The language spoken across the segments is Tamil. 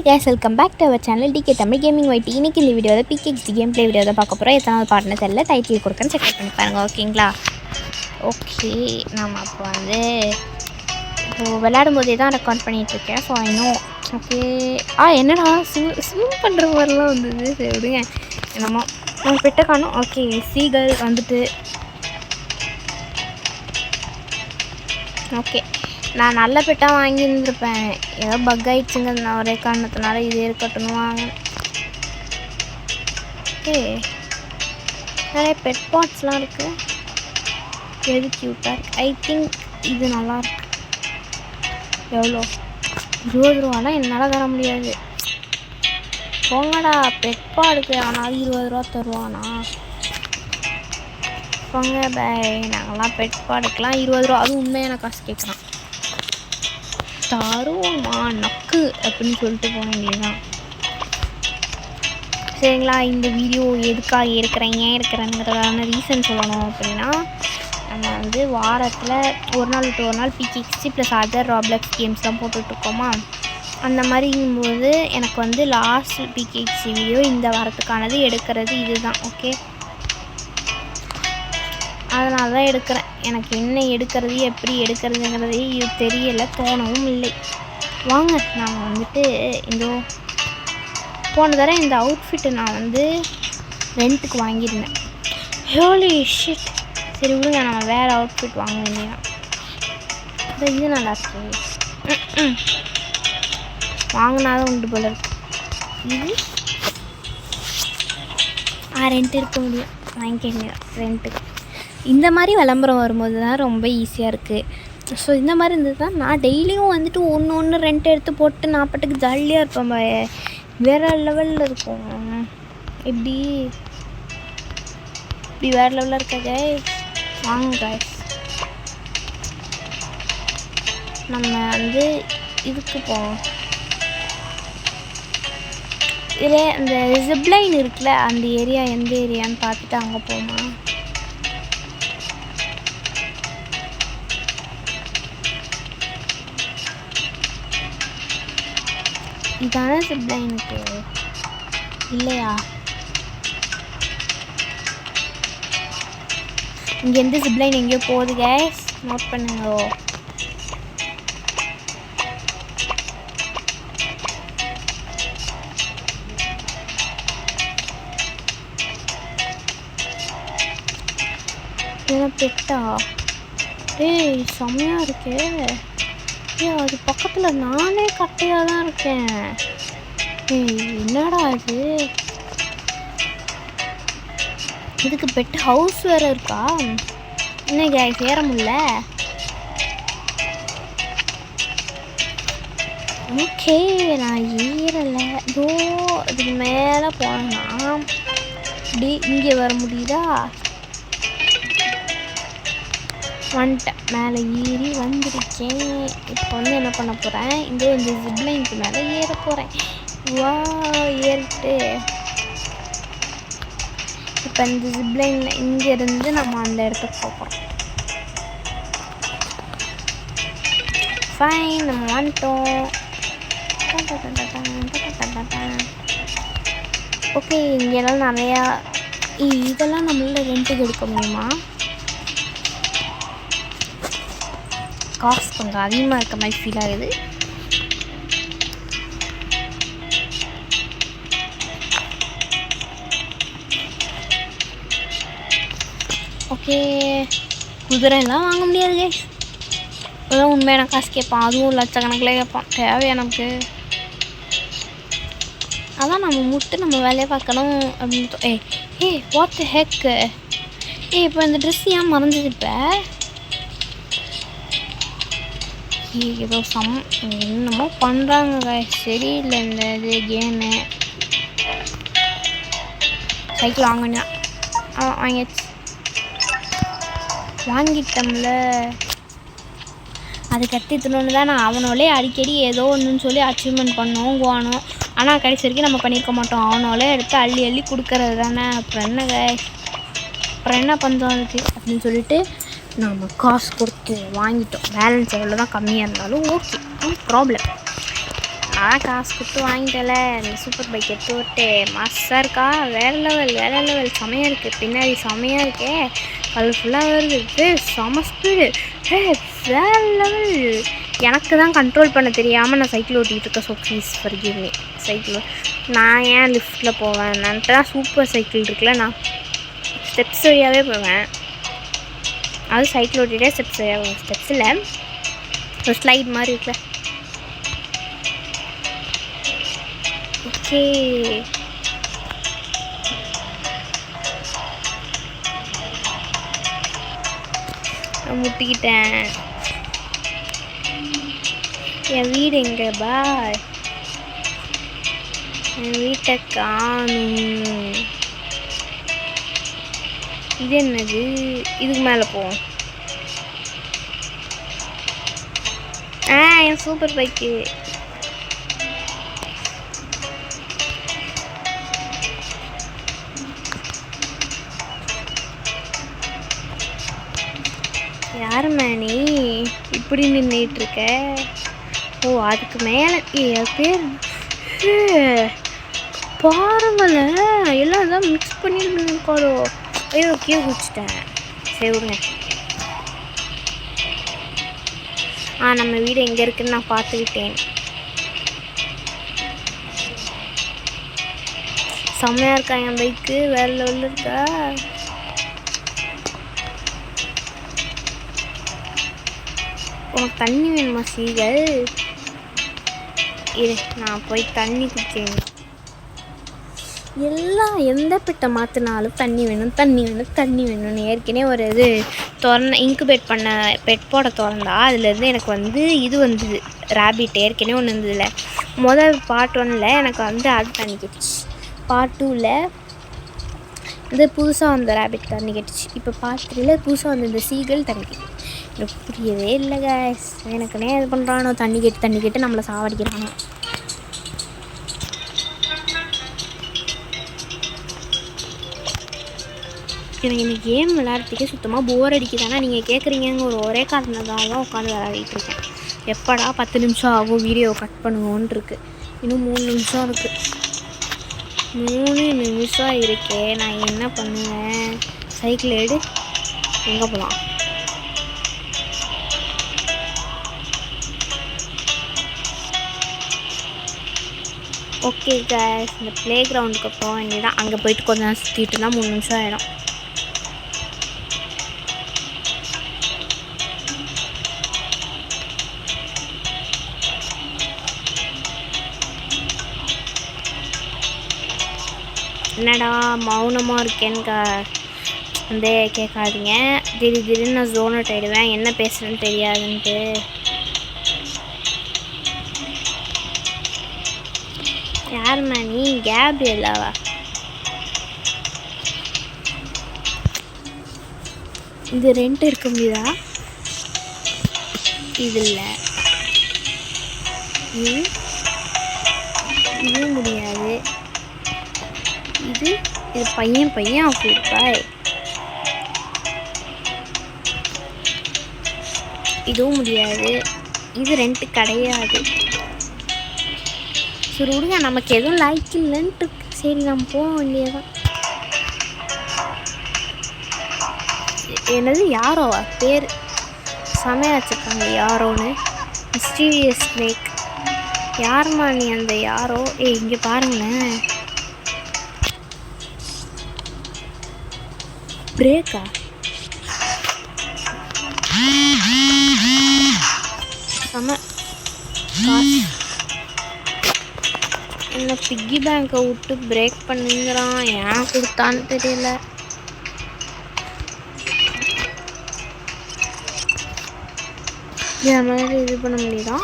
guys, welcome back to our channel DK Tamil Gaming YT. இன்னைக்கு இந்த வீடியோவில் PKXD கேம் ப்ளே வீடியோ தான் பார்க்க போகிறோம். எத்தனாவது பாட்டுன்னு தெரியல, டைட்டில் கொடுக்குறேன், செக் பண்ணி பாருங்க. ஓகேங்களா? ஓகே, நம்ம அப்போ வந்து இப்போது விளையாடும் போதே தான் ரெக்கார்ட் பண்ணிகிட்ருக்கேன். ஸோ இன்னும் ஓகே. என்னடா ஸ்விம் பண்ணுற மாதிரிலாம் வந்தது. சரி விடுங்க, என்னமோ நம்ம பெட்ட காணும். ஓகே, சீகள் வந்துட்டு ஓகே. நான் நல்ல பெட்டாக வாங்கியிருந்துருப்பேன், ஏதோ பக் ஆகிடுச்சுங்க நான் ஒரே காரணத்தினால இதே இருக்கட்டும் வாங்க. ஓகே, நிறைய பெட் பாட்ஸ்லாம் இருக்குது, எது க்யூட்டாக இருக்குது. ஐ திங்க் இது நல்லாயிருக்கு. எவ்வளோ? 20 ரூபாலாம் என்னால் தர முடியாது. போங்கடா, பெட் பாடுக்கு ஆனால் 20 ரூபா தருவானா? போங்க பாய். நாங்கள்லாம் பெட் பாடுக்கெலாம் 20 ரூபா, அதுவும் உண்மையான காசு கேட்குறான். தருவோமா நக்கு அப்படின்னு சொல்லிட்டு போக வேண்டியதுதான். சரிங்களா? இந்த வீடியோ எதுக்காக இருக்கிறேன், ஏன் இருக்கிறேங்கிறதான ரீசன் சொல்லணும் அப்படின்னா, நம்ம வந்து வாரத்தில் ஒரு நாள் விட்டு ஒரு நாள் PKXD ப்ளஸ் அதர் ராப்ளக்ஸ் கேம்ஸ் தான் போட்டுட்ருக்கோமா. அந்த மாதிரிங்கும்போது எனக்கு வந்து லாஸ்ட் PKXD வீடியோ இந்த வாரத்துக்கானது எடுக்கிறது இதுதான். ஓகே, அதனால தான் எடுக்கிறேன். எனக்கு என்ன எடுக்கிறது, எப்படி எடுக்கிறதுங்கிறதே இது தெரியலை, தோணவும் இல்லை. வாங்க, நான் வந்துட்டு இந்த போன தடவை இந்த அவுட்ஃபிட்டு நான் வந்து ரெண்ட்டுக்கு வாங்கியிருந்தேன். Holy shit. சரி விடுங்க, நம்ம வேறு அவுட்ஃபிட் வாங்க வேண்டியதான். இது நல்லாயிருக்கு, வாங்கினாதான் உண்டு போல இருக்கு. இது ரெண்ட் இருக்க முடியும், வாங்கிக்க ரெண்ட்டுக்கு. இந்த மாதிரி விளம்பரம் வரும்போது தான் ரொம்ப ஈஸியாக இருக்குது. ஸோ இந்த மாதிரி இருந்தது தான் நான் டெய்லியும் வந்துட்டு ஒன்று ரெண்ட் எடுத்து போட்டு நான் பாட்டுக்கு ஜாலியாக இருப்பேன். வேறு லெவலில் இருக்கும். இப்படி வேறு லெவலில் இருக்காங்க. வாங்க guys, நம்ம வந்து இதுக்கு போவோம். இதில் அந்த ஜிப்லைன் இருக்குல்ல, அந்த ஏரியா எந்த ஏரியான்னு பார்த்துட்டு அங்கே போமா. இதான ஜிப்லைனுக்கு இல்லையா? இங்கே எந்த ஜிப்லைன் எங்கேயோ போகுது guys, நோட் பண்ணுங்க. இதெல்லாம் பெட்டா? ஏய் செம்மையாக இருக்கே. அது பக்கத்தில் நானே கட்டையாக தான் இருக்கேன். என்னடா இது? இதுக்கு பெட் ஹவுஸ் வேறு இருக்கா? இன்னைக்கு சேர முடியல. ஓகே, நான் ஏறலை. இதோ இதுக்கு மேலே போனேன்னா இப்படி இங்கே வர முடியுதா? வந்துட்டேன், மேலே ஏறி வந்துருக்கேன். இப்போ வந்து என்ன பண்ண போகிறேன், இந்த ஜிப்லைனுக்கு மேலே ஏற போகிறேன். வா, ஏறிட்டு இப்போ இந்த ஜிப்லைனில் இங்கேருந்து நம்ம அந்த இடத்துக்கு போகிறோம். ஃபைன், நம்ம வந்துட்டோம். ஓகே, இங்கெல்லாம் நிறையா இதெல்லாம் நம்மளால் ரெண்ட்டுக்கு எடுக்க முடியுமா? காசு கொஞ்சம் அதிகமாக இருக்க மாதிரி ஃபீல் ஆகுது. ஓகே, குதிரைலாம் வாங்க முடியாது guys. இப்போதான் உண்மையான காசு கேட்பான், அதுவும் லட்சக்கணக்கில் கேட்பான். தேவையா நமக்கு? அதான் நம்ம முட்டு நம்ம வேலையை பார்க்கணும் அப்படின்ட்டு. What the heck. இப்போ இந்த ட்ரெஸ் ஏன் மறந்தது? இப்போ ஏதோ என்னமோ பண்ணுறாங்க guys, சரியில்லை இந்த இது கேமு. சைக்கிள் வாங்கினா வாங்கிட்டோம்ல. அது கற்றுக்கணுன்னு தான் நான் அவனோலே அடிக்கடி ஏதோ ஒன்றுன்னு சொல்லி அச்சீவ்மெண்ட் பண்ணுவோம். ஆனால் கடைசி வரைக்கும் நம்ம பண்ணியிருக்க மாட்டோம். அவனோலே எடுத்து அள்ளி கொடுக்கறது தானே. அப்புறம் என்ன guys, அப்புறம் என்ன பண்ணுறோம் அதுக்கு அப்படின்னு சொல்லிட்டு நாம் காசு கொடுத்து வாங்கிட்டோம். பேலன்ஸ் எவ்வளோ தான் கம்மியாக இருந்தாலும் ஓகே, நோ ப்ராப்ளம். நான் காசு கொடுத்து வாங்கிட்டல இந்த சூப்பர் பைக் எடுத்து விட்டு மாசாக இருக்கா. வேறு லெவல் செமையாக இருக்குது. பின்னாடி செமையாக இருக்கே, கலர்ஃபுல்லாக வருது. செம ஸ்பீடு, வேறு லெவல். எனக்கு தான் கண்ட்ரோல் பண்ண தெரியாமல் நான் சைக்கிள் ஓட்டிகிட்டு இருக்கேன். So please forgive me. Cycle நான் ஏன் லிஃப்ட்டில் போவேன்? நான் தான் சூப்பர் சைக்கிள் இருக்குல்ல, நான் ஸ்டெப்ஸ் வழியாகவே போவேன். அது சைக்கிள் ஓட்டிகிட்டே ஸ்டெப்ஸ் வழியாக போவேன். ஸ்டெப்ஸில் ஒரு ஸ்லைட் மாதிரி இருக்குல்ல. ஓகே, முட்டிக்கிட்டேன். என் வீடு எங்கே? பாய், என் வீட்டை காணும். இது என்னது? இதுக்கு மேலே போவோம். என் சூப்பர் பைக்கு. யாரும்மா நீ இப்படி நின்றுட்டுருக்க? ஓ, அதுக்கு மேலே பேர் பாருங்களேன், எல்லாம் தான் மிக்ஸ் பண்ணியிருக்காரோ. ஐயோ, கீழே குடிச்சிட்டேன். சரி விடுங்க. நம்ம வீடு எங்கே இருக்குன்னு நான் பார்த்துக்கிட்டேன். செம்மையாக இருக்கா என் பைக்கு, வேறு லெவலில் இருக்கா. உனக்கு தண்ணி வேணுமா சீகள்? இரு, நான் போய் தண்ணி குடிச்சேன். எல்லாம் எந்த பெட்டை மாற்றினாலும் தண்ணி வேணும்னு ஏற்கனவே ஒரு இது இன்குபேட் பண்ண பெட் போட திறந்தா அதுலேருந்து எனக்கு இது வந்தது, ரேபிட். ஏற்கனவே ஒன்று இருந்ததில்ல. முதல் பார்ட் 1ல் எனக்கு அது தண்ணி கெட்டுச்சு. பார்ட் 2ல் புதுசாக வந்த ரேபிட் தண்ணி கெட்டுச்சு. இப்போ பார்ட் 3ல் புதுசாக வந்த இந்த சீகள் தண்ணி கெட்டு. எனக்கு புரியவே இல்லை கைஸ். எனக்குன்னே இது பண்ணுறானோ, தண்ணி கேட்டு நம்மளை சாவடிக்கிறானோ. எனக்கு இந்த கேம் விளையாடுறதுக்கே சுத்தமாக போர் அடிக்குதானா நீங்கள் கேட்குறீங்க. ஒரே காரணத்தால் தான் உட்காந்து விளையாடிட்டு இருக்கேன். எப்படா 10 நிமிஷம் ஆகும் வீடியோ கட் பண்ணுவோன்னு இருக்குது. இன்னும் 3 நிமிஷம் இருக்குது. 3 நிமிஷம் இருக்கே, நான் என்ன பண்ணுவேன்? சைக்கிள் எடு, எங்கே போகலாம்? ஓகே கைஸ், இந்த ப்ளே கிரவுண்டுக்கு போக வேண்டியதான். அங்கே போயிட்டு கொஞ்சம் நேரம் சுற்றிட்டுனா 3 நிமிஷம் ஆகிடும். என்னடா மௌனமாக இருக்கேன்னு கேட்காதீங்க. திடீர்னு நான் ஜோன் அவுட் ஆகிடுவேன், என்ன பேசுகிறேன்னு தெரியாதுன்ட்டு. யாரும்மா நீ? கேப்ரியலாவா? இது ரெண்ட் இருக்க முடியுதா? இது இல்லை, இது முடியாது. இது பையன் ஆஃபிப்பாய். இதுவும் முடியாது. இது ரெண்ட் கிடையாது. சரி விடுங்க, நமக்கு எதுவும் லைக் இல்லைன்ட்டு. சரி நம்ம போக வேண்டியதான். என்னது யாரோவா? பேர் செமையாக வச்சுருக்காங்க யாரோன்னு. Mysterious snake. யாரும்மா நீ? அந்த யாரோ. இங்கே பாருங்களேன், பிரேக்கா? செம என்ன பிக்கி பேங்கை விட்டு பிரேக் பண்ணுங்கிறான். ஏன் கொடுத்தான்னு தெரியல. இந்த மாதிரி இது பண்ண முடியுதா?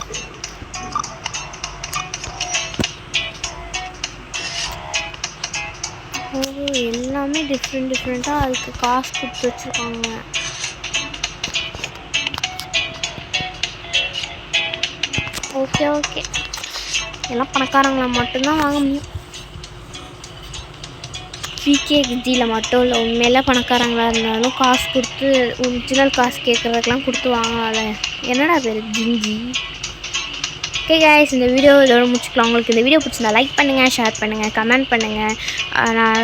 எல்லாமே டிஃப்ரெண்ட்டாக அதுக்கு காசு கொடுத்து வச்சுருக்காங்க. ஓகே எல்லாம் பணக்காரங்களை மட்டும்தான் வாங்க முடியும். பிகேஜியில் மட்டும் இல்லை, உண்மையில பணக்காரங்களாக இருந்தாலும் காசு கொடுத்து ஒரிஜினல் காசு கேட்குறதுக்கெலாம் கொடுத்து வாங்கலாம்ல. என்னடா பேர்? ஜிஞ்சி. ஓகே கைஸ், இந்த வீடியோ இதோட முடிச்சுக்கலாம். உங்களுக்கு இந்த வீடியோ பிடிச்சிருந்தா லைக் பண்ணுங்கள், ஷேர் பண்ணுங்கள், கமெண்ட் பண்ணுங்கள்.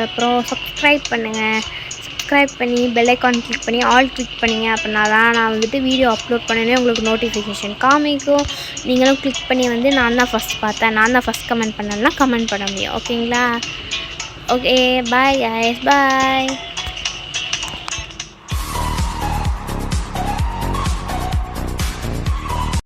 அப்புறம் சப்ஸ்கிரைப் பண்ணுங்கள். சப்ஸ்கிரைப் பண்ணி பெல் ஐக்கான் கிளிக் பண்ணி ஆல் கிளிக் பண்ணிங்க அப்படின்னா தான் நான் வந்துட்டு வீடியோ அப்லோட் பண்ணனே உங்களுக்கு நோட்டிஃபிகேஷன் காமிக்கும். நீங்களும் கிளிக் பண்ணி வந்து நான் தான் ஃபஸ்ட் பார்த்தேன், நான் தான் ஃபஸ்ட் கமெண்ட் பண்ணேன்னா கமெண்ட் பண்ண முடியும். ஓகேங்களா? ஓகே, பாய் கைஸ், பாய்.